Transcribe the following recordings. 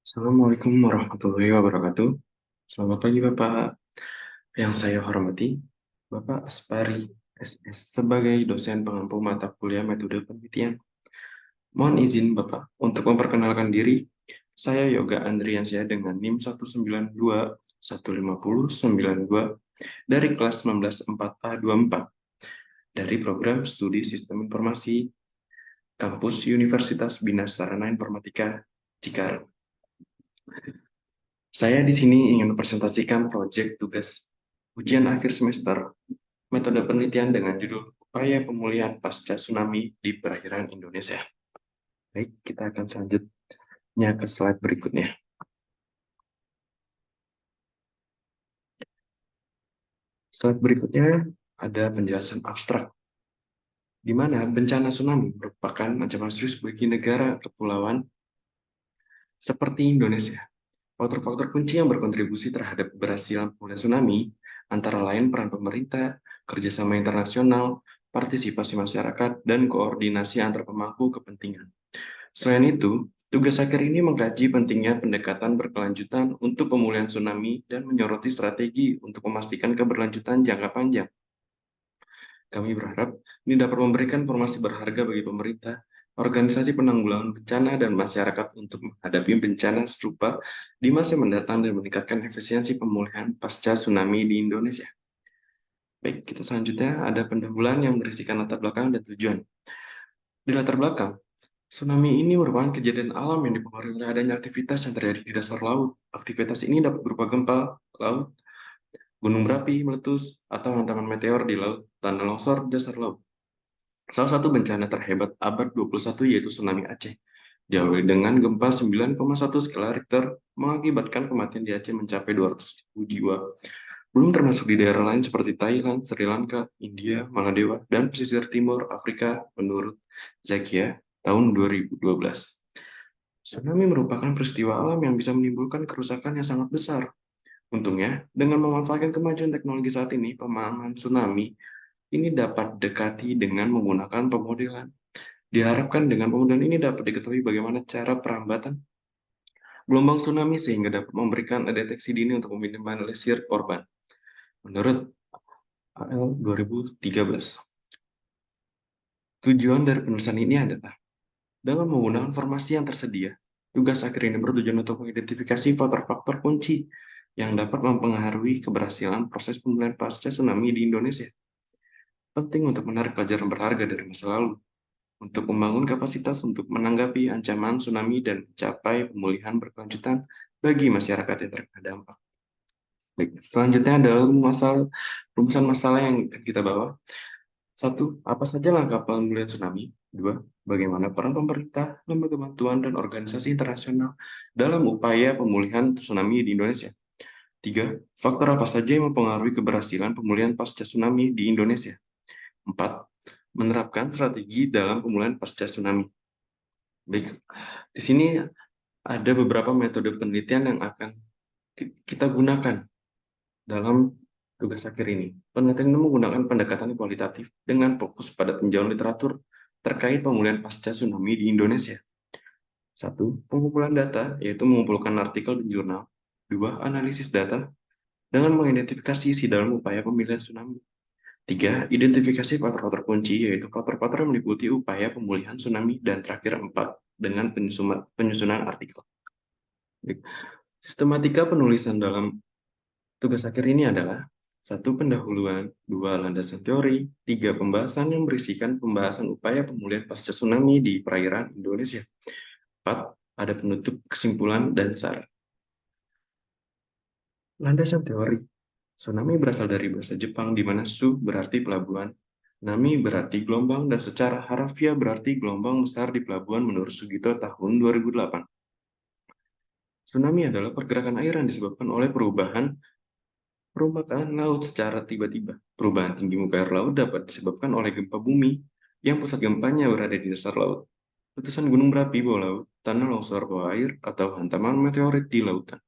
Assalamualaikum warahmatullahi wabarakatuh. Selamat pagi Bapak. Yang saya hormati, Bapak Aspari SS sebagai dosen pengampu mata kuliah metode penelitian. Mohon izin Bapak untuk memperkenalkan diri. Saya Yoga Andriansyah dengan NIM 192 150 92 dari kelas 19 4A24 dari program studi Sistem Informasi Kampus Universitas Bina Sarana Informatika Cikarang. Saya di sini ingin mempresentasikan proyek tugas ujian akhir semester metode penelitian dengan judul Upaya Pemulihan Pasca Tsunami di Perairan Indonesia. Baik, kita akan selanjutnya ke slide berikutnya. Slide berikutnya ada penjelasan abstrak, di mana bencana tsunami merupakan ancaman serius bagi negara kepulauan seperti Indonesia. Faktor-faktor kunci yang berkontribusi terhadap keberhasilan pemulihan tsunami antara lain peran pemerintah, kerjasama internasional, partisipasi masyarakat, dan koordinasi antar pemangku kepentingan. Selain itu, tugas akhir ini mengkaji pentingnya pendekatan berkelanjutan untuk pemulihan tsunami dan menyoroti strategi untuk memastikan keberlanjutan jangka panjang. Kami berharap ini dapat memberikan informasi berharga bagi pemerintah, organisasi penanggulangan bencana, dan masyarakat untuk menghadapi bencana serupa di masa mendatang dan meningkatkan efisiensi pemulihan pasca tsunami di Indonesia. Baik, kita selanjutnya ada pendahuluan yang berisikan latar belakang dan tujuan. Di latar belakang, tsunami ini merupakan kejadian alam yang dipengaruhi oleh adanya aktivitas yang terjadi di dasar laut. Aktivitas ini dapat berupa gempa laut, gunung berapi meletus, atau hantaman meteor di laut, tanah longsor di dasar laut. Salah satu bencana terhebat abad 21 yaitu tsunami Aceh. Diawali dengan gempa 9,1 skala Richter mengakibatkan kematian di Aceh mencapai 200.000 jiwa. Belum termasuk di daerah lain seperti Thailand, Sri Lanka, India, Maladewa, dan pesisir timur Afrika menurut Zakia tahun 2012. Tsunami merupakan peristiwa alam yang bisa menimbulkan kerusakan yang sangat besar. Untungnya, dengan memanfaatkan kemajuan teknologi saat ini, pemahaman tsunami ini dapat dekati dengan menggunakan pemodelan. Diharapkan dengan pemodelan ini dapat diketahui bagaimana cara perambatan gelombang tsunami sehingga dapat memberikan deteksi dini untuk meminimalisir korban. Menurut AL 2013. Tujuan dari penulisan ini adalah dengan menggunakan informasi yang tersedia, tugas akhir ini bertujuan untuk mengidentifikasi faktor-faktor kunci yang dapat mempengaruhi keberhasilan proses pemulihan pasca tsunami di Indonesia. Penting untuk menarik pelajaran berharga dari masa lalu, untuk membangun kapasitas untuk menanggapi ancaman tsunami dan mencapai pemulihan berkelanjutan bagi masyarakat yang terkena dampak. Baik, selanjutnya adalah rumusan masalah yang akan kita bawa. 1. Apa saja langkah pemulihan tsunami? 2. Bagaimana peran pemerintah, lembaga bantuan, dan organisasi internasional dalam upaya pemulihan tsunami di Indonesia? 3. Faktor apa saja yang mempengaruhi keberhasilan pemulihan pasca tsunami di Indonesia? 4. Menerapkan strategi dalam pemulihan pasca tsunami. Baik, di sini ada beberapa metode penelitian yang akan kita gunakan dalam tugas akhir ini. Penelitian ini menggunakan pendekatan kualitatif dengan fokus pada tinjauan literatur terkait pemulihan pasca tsunami di Indonesia. 1. Pengumpulan data, yaitu mengumpulkan artikel di jurnal. 2. Analisis data dengan mengidentifikasi isi dalam upaya pemulihan tsunami. 3. Identifikasi faktor-faktor kunci, yaitu faktor-faktor yang meliputi upaya pemulihan tsunami. Dan terakhir 4. Dengan penyusunan artikel. Sistematika penulisan dalam tugas akhir ini adalah 1. Pendahuluan, 2. Landasan teori, 3. Pembahasan yang berisikan pembahasan upaya pemulihan pasca tsunami di perairan Indonesia. 4. Ada penutup kesimpulan dan saran. Landasan teori. Tsunami berasal dari bahasa Jepang di mana su berarti pelabuhan, nami berarti gelombang, dan secara harafiah berarti gelombang besar di pelabuhan menurut Sugito tahun 2008. Tsunami adalah pergerakan air yang disebabkan oleh perubahan permukaan laut secara tiba-tiba. Perubahan tinggi muka air laut dapat disebabkan oleh gempa bumi yang pusat gempanya berada di dasar laut, letusan gunung berapi bawah laut, tanah longsor bawah air, atau hantaman meteorit di lautan.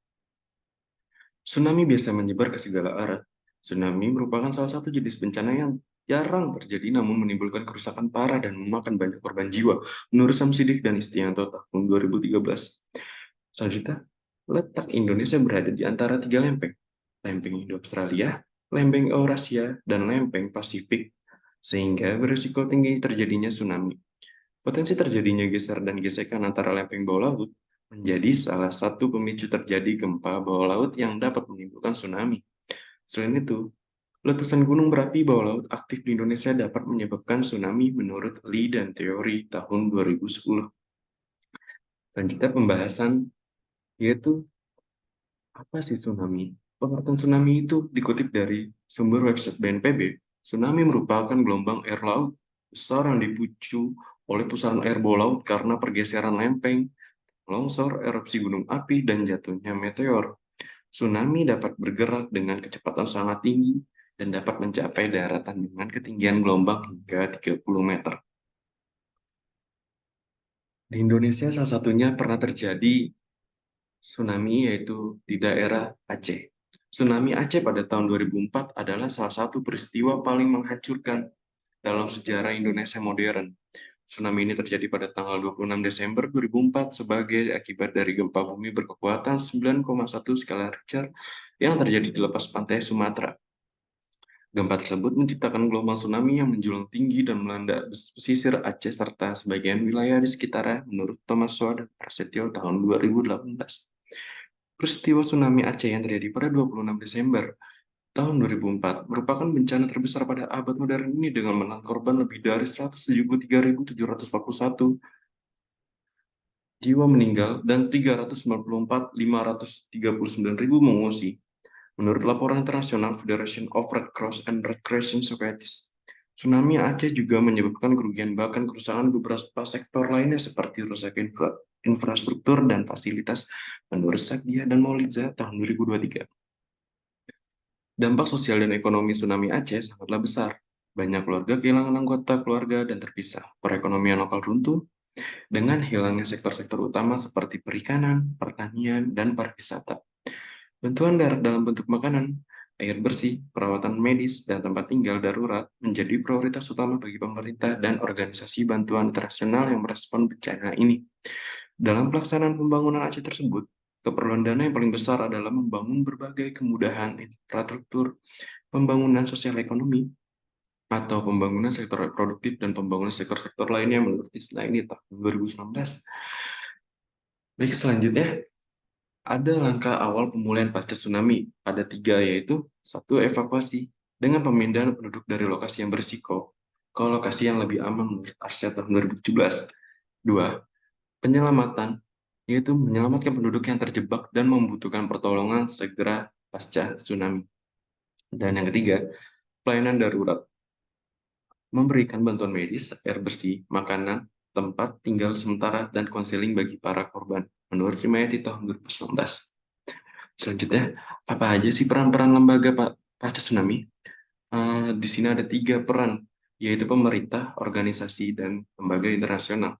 Tsunami biasa menyebar ke segala arah. Tsunami merupakan salah satu jenis bencana yang jarang terjadi namun menimbulkan kerusakan parah dan memakan banyak korban jiwa menurut Sam Sidik dan Istianto tahun 2013. Selanjutnya, Letak Indonesia berada di antara tiga lempeng, lempeng Indo-Australia, lempeng Eurasia, dan lempeng Pasifik, sehingga berisiko tinggi terjadinya tsunami. Potensi terjadinya geser dan gesekan antara lempeng bawah laut menjadi salah satu pemicu terjadi gempa bawah laut yang dapat menimbulkan tsunami. Selain itu, letusan gunung berapi bawah laut aktif di Indonesia dapat menyebabkan tsunami menurut Lee dan teori tahun 2010. Selanjutnya pembahasan yaitu apa sih tsunami? Pengertian tsunami itu dikutip dari sumber website BNPB. Tsunami merupakan gelombang air laut besar yang dipicu oleh pusaran air bawah laut karena pergeseran lempeng, longsor, erupsi gunung api, dan jatuhnya meteor. Tsunami dapat bergerak dengan kecepatan sangat tinggi dan dapat mencapai daratan dengan ketinggian gelombang hingga 30 meter. Di Indonesia salah satunya pernah terjadi tsunami yaitu di daerah Aceh. Tsunami Aceh pada tahun 2004 adalah salah satu peristiwa paling menghancurkan dalam sejarah Indonesia modern. Tsunami ini terjadi pada tanggal 26 Desember 2004 sebagai akibat dari gempa bumi berkekuatan 9,1 skala Richter yang terjadi di lepas pantai Sumatera. Gempa tersebut menciptakan gelombang tsunami yang menjulang tinggi dan melanda pesisir Aceh serta sebagian wilayah di sekitarnya menurut Thomas Swa dan Prasetyo tahun 2018. Peristiwa tsunami Aceh yang terjadi pada 26 Desember tahun 2004 merupakan bencana terbesar pada abad modern ini dengan menelan korban lebih dari 173.741 jiwa meninggal dan 394.539.000 mengungsi. Menurut laporan internasional Federation of Red Cross and Red Crescent Societies, tsunami Aceh juga menyebabkan kerugian bahkan kerusakan beberapa sektor lainnya seperti rusak infrastruktur dan fasilitas menurut Sakdia dan Mauliza tahun 2023. Dampak sosial dan ekonomi tsunami Aceh sangatlah besar. Banyak keluarga kehilangan anggota keluarga dan terpisah. Perekonomian lokal runtuh dengan hilangnya sektor-sektor utama seperti perikanan, pertanian, dan pariwisata. Bantuan darat dalam bentuk makanan, air bersih, perawatan medis, dan tempat tinggal darurat menjadi prioritas utama bagi pemerintah dan organisasi bantuan internasional yang merespon bencana ini. Dalam pelaksanaan pembangunan Aceh tersebut, keperluan dana yang paling besar adalah membangun berbagai kemudahan infrastruktur, pembangunan sosial ekonomi, atau pembangunan sektor produktif dan pembangunan sektor-sektor lainnya menurut istilah ini tahun 2019. Baik, selanjutnya ada langkah awal pemulihan pasca tsunami. Ada tiga, yaitu satu, evakuasi dengan pemindahan penduduk dari lokasi yang berisiko ke lokasi yang lebih aman menurut ARSA tahun 2017. Dua, penyelamatan, yaitu menyelamatkan penduduk yang terjebak dan membutuhkan pertolongan segera pasca tsunami. Dan yang ketiga, pelayanan darurat, memberikan bantuan medis, air bersih, makanan, tempat tinggal sementara, dan konseling bagi para korban, menurut Himayati tahun 2019. Selanjutnya, apa aja sih peran-peran lembaga pasca tsunami? Di sini ada tiga peran, yaitu pemerintah, organisasi, dan lembaga internasional.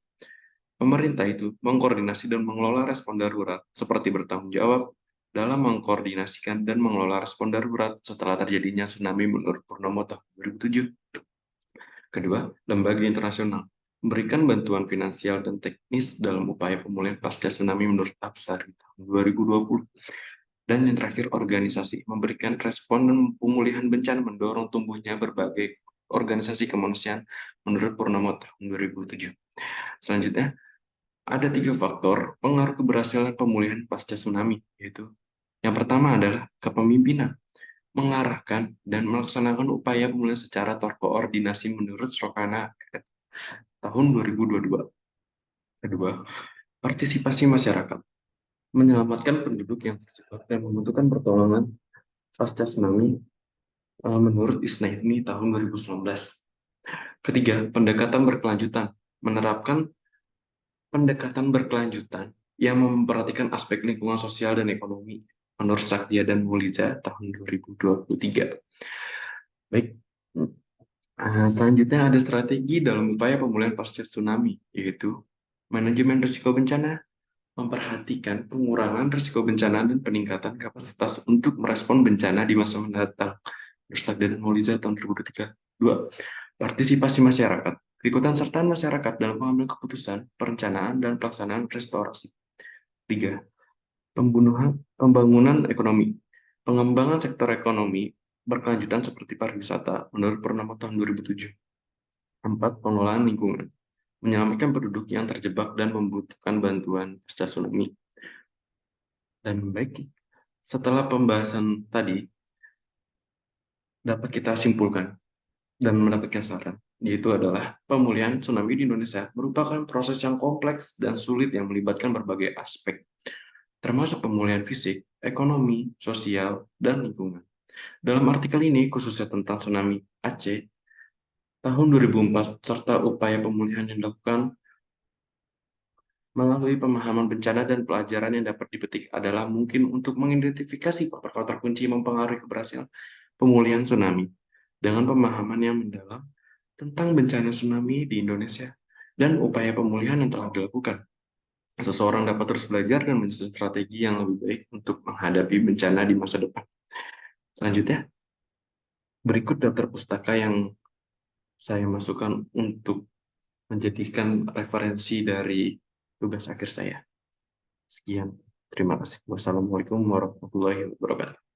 Pemerintah itu mengkoordinasi dan mengelola respon darurat, seperti bertanggung jawab dalam mengkoordinasikan dan mengelola respon darurat setelah terjadinya tsunami menurut Purnomo tahun 2007. Kedua, lembaga internasional memberikan bantuan finansial dan teknis dalam upaya pemulihan pasca tsunami menurut APSAR di tahun 2020. Dan yang terakhir, organisasi memberikan respon dan pemulihan bencana mendorong tumbuhnya berbagai organisasi kemanusiaan menurut Purnomo tahun 2007. Selanjutnya, ada tiga faktor pengaruh keberhasilan pemulihan pasca tsunami, yaitu yang pertama adalah kepemimpinan, mengarahkan dan melaksanakan upaya pemulihan secara terkoordinasi menurut Srokana tahun 2022. Kedua, partisipasi masyarakat, menyelamatkan penduduk yang terjebak dan membutuhkan pertolongan pasca tsunami menurut Isnaini tahun 2019. Ketiga, pendekatan berkelanjutan, menerapkan pendekatan berkelanjutan yang memperhatikan aspek lingkungan sosial dan ekonomi menurut Saktia dan Muliza tahun 2023. Baik, selanjutnya ada strategi dalam upaya pemulihan pasca tsunami, yaitu manajemen risiko bencana, memperhatikan pengurangan risiko bencana dan peningkatan kapasitas untuk merespon bencana di masa mendatang. Saktia dan Muliza tahun 2023. Dua, partisipasi masyarakat, keikutsertaan sertaan masyarakat dalam pengambilan keputusan, perencanaan, dan pelaksanaan restorasi. Tiga, Pembangunan ekonomi. Pengembangan sektor ekonomi berkelanjutan seperti pariwisata menurut Purnomo tahun 2007. 4. Pengelolaan lingkungan. Menyelamatkan penduduk yang terjebak dan membutuhkan bantuan pasca tsunami. Dan baik, setelah pembahasan tadi, dapat kita simpulkan dan mendapatkan saran, yaitu adalah pemulihan tsunami di Indonesia merupakan proses yang kompleks dan sulit yang melibatkan berbagai aspek, termasuk pemulihan fisik, ekonomi, sosial, dan lingkungan. Dalam artikel ini, khususnya tentang tsunami Aceh tahun 2004, serta upaya pemulihan yang dilakukan melalui pemahaman bencana dan pelajaran yang dapat dipetik adalah mungkin untuk mengidentifikasi faktor-faktor kunci yang mempengaruhi keberhasilan pemulihan tsunami. Dengan pemahaman yang mendalam tentang bencana tsunami di Indonesia dan upaya pemulihan yang telah dilakukan, seseorang dapat terus belajar dan menyusun strategi yang lebih baik untuk menghadapi bencana di masa depan. Selanjutnya, berikut daftar pustaka yang saya masukkan untuk menjadikan referensi dari tugas akhir saya. Sekian, terima kasih. Wassalamualaikum warahmatullahi wabarakatuh.